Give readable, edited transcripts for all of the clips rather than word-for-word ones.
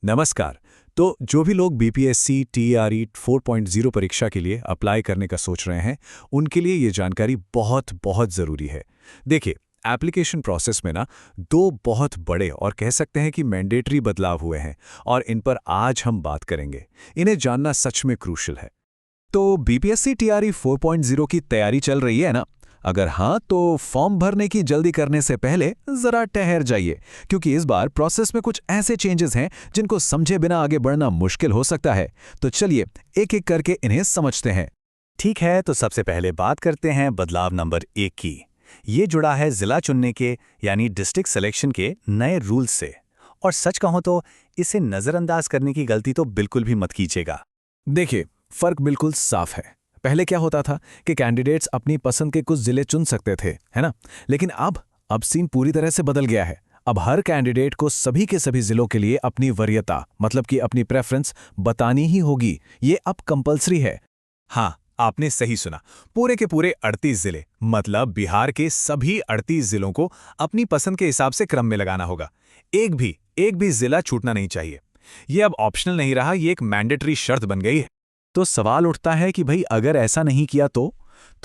नमस्कार। तो जो भी लोग बीपीएससी टीईआरई 4.0 परीक्षा के लिए अप्लाई करने का सोच रहे हैं, उनके लिए ये जानकारी बहुत बहुत ज़रूरी है। देखिए, एप्लीकेशन प्रोसेस में ना दो बहुत बड़े और कह सकते हैं कि मैंडेटरी बदलाव हुए हैं और इन पर आज हम बात करेंगे। इन्हें जानना सच में क्रूशल है। तो बीपीएससी टीईआरई 4.0 की तैयारी चल रही है ना? अगर हाँ, तो फॉर्म भरने की जल्दी करने से पहले जरा ठहर जाइए, क्योंकि इस बार प्रोसेस में कुछ ऐसे चेंजेस हैं जिनको समझे बिना आगे बढ़ना मुश्किल हो सकता है। तो चलिए एक एक करके इन्हें समझते हैं। ठीक है, तो सबसे पहले बात करते हैं बदलाव नंबर 1 की। ये जुड़ा है जिला चुनने के यानी डिस्ट्रिक्ट सिलेक्शन के नए रूल्स से। और सच कहूं तो इसे नज़रअंदाज करने की गलती तो बिल्कुल भी मत कीजिएगा। देखिए, फर्क बिल्कुल साफ है। पहले क्या होता था कि कैंडिडेट्स अपनी पसंद के कुछ जिले चुन सकते थे, है ना? लेकिन अब सीन पूरी तरह से बदल गया है। अब हर कैंडिडेट को सभी के सभी जिलों के लिए अपनी वरीयता, मतलब कि अपनी प्रेफरेंस बतानी ही होगी। ये अब कंपलसरी है। हाँ, आपने सही सुना। पूरे के पूरे 38 जिले, मतलब बिहार के सभी 38 जिलों को अपनी पसंद के हिसाब से क्रम में लगाना होगा। एक भी जिला छूटना नहीं चाहिए। ये अब ऑप्शनल नहीं रहा, ये एक मैंडेटरी शर्त बन गई है। तो सवाल उठता है कि भाई अगर ऐसा नहीं किया तो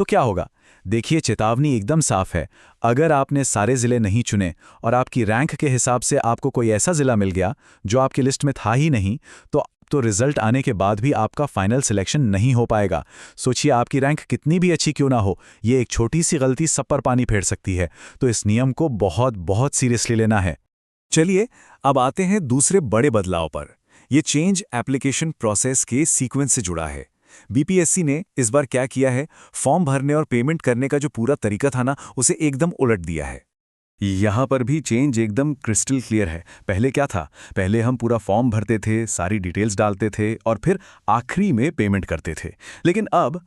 क्या होगा? देखिए, चेतावनी एकदम साफ है। अगर आपने सारे जिले नहीं चुने और आपकी रैंक के हिसाब से आपको कोई ऐसा जिला मिल गया जो आपकी लिस्ट में था ही नहीं, तो रिजल्ट आने के बाद भी आपका फाइनल सिलेक्शन नहीं हो पाएगा। सोचिए, आपकी रैंक कितनी भी अच्छी क्यों ना हो, ये एक छोटी सी गलती सब पर पानी फेर सकती है। तो इस नियम को बहुत बहुत सीरियसली लेना है। चलिए, अब आते हैं दूसरे बड़े बदलाव पर। ये चेंज एप्लीकेशन प्रोसेस के सीक्वेंस से जुड़ा है। बीपीएससी ने इस बार क्या किया है, फॉर्म भरने और पेमेंट करने का जो पूरा तरीका था ना, उसे एकदम उलट दिया है। यहाँ पर भी चेंज एकदम क्रिस्टल क्लियर है। पहले क्या था? पहले हम पूरा फॉर्म भरते थे, सारी डिटेल्स डालते थे और फिर आखिरी में पेमेंट करते थे। लेकिन अब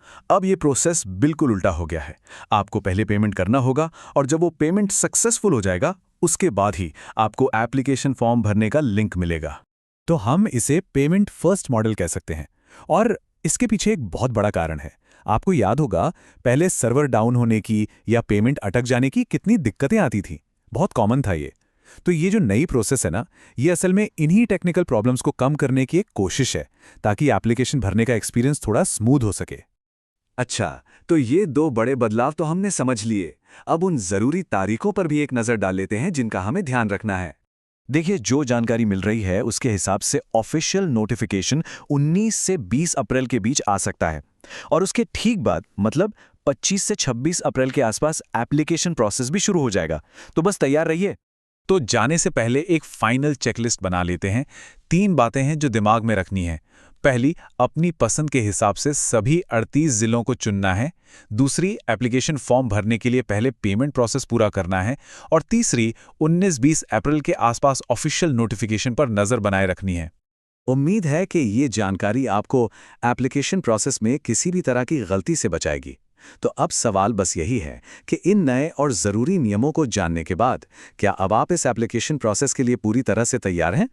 ये प्रोसेस बिल्कुल उल्टा हो गया है। आपको पहले पेमेंट करना होगा और जब वो पेमेंट सक्सेसफुल हो जाएगा, उसके बाद ही आपको एप्लीकेशन फॉर्म भरने का लिंक मिलेगा। तो हम इसे पेमेंट फर्स्ट मॉडल कह सकते हैं। और इसके पीछे एक बहुत बड़ा कारण है। आपको याद होगा, पहले सर्वर डाउन होने की या पेमेंट अटक जाने की कितनी दिक्कतें आती थी। बहुत कॉमन था ये। तो ये जो नई प्रोसेस है ना, ये असल में इन्हीं टेक्निकल प्रॉब्लम्स को कम करने की एक कोशिश है, ताकि एप्लीकेशन भरने का एक्सपीरियंस थोड़ा स्मूथ हो सके। अच्छा, तो ये दो बड़े बदलाव तो हमने समझ लिए। अब उन जरूरी तारीखों पर भी एक नज़र डाल लेते हैं जिनका हमें ध्यान रखना है। देखिए, जो जानकारी मिल रही है उसके हिसाब से ऑफिशियल नोटिफिकेशन 19 से 20 अप्रैल के बीच आ सकता है और उसके ठीक बाद, मतलब 25 से 26 अप्रैल के आसपास एप्लीकेशन प्रोसेस भी शुरू हो जाएगा। तो बस तैयार रहिए। तो जाने से पहले एक फाइनल चेकलिस्ट बना लेते हैं। 3 बातें हैं जो दिमाग में रखनी है। पहली, अपनी पसंद के हिसाब से सभी 38 जिलों को चुनना है। दूसरी, एप्लीकेशन फॉर्म भरने के लिए पहले पेमेंट प्रोसेस पूरा करना है। और तीसरी, 19-20 अप्रैल के आसपास ऑफिशियल नोटिफिकेशन पर नज़र बनाए रखनी है। उम्मीद है कि ये जानकारी आपको एप्लीकेशन प्रोसेस में किसी भी तरह की गलती से बचाएगी। तो अब सवाल बस यही है कि इन नए और ज़रूरी नियमों को जानने के बाद क्या अब आप इस एप्लीकेशन प्रोसेस के लिए पूरी तरह से तैयार हैं?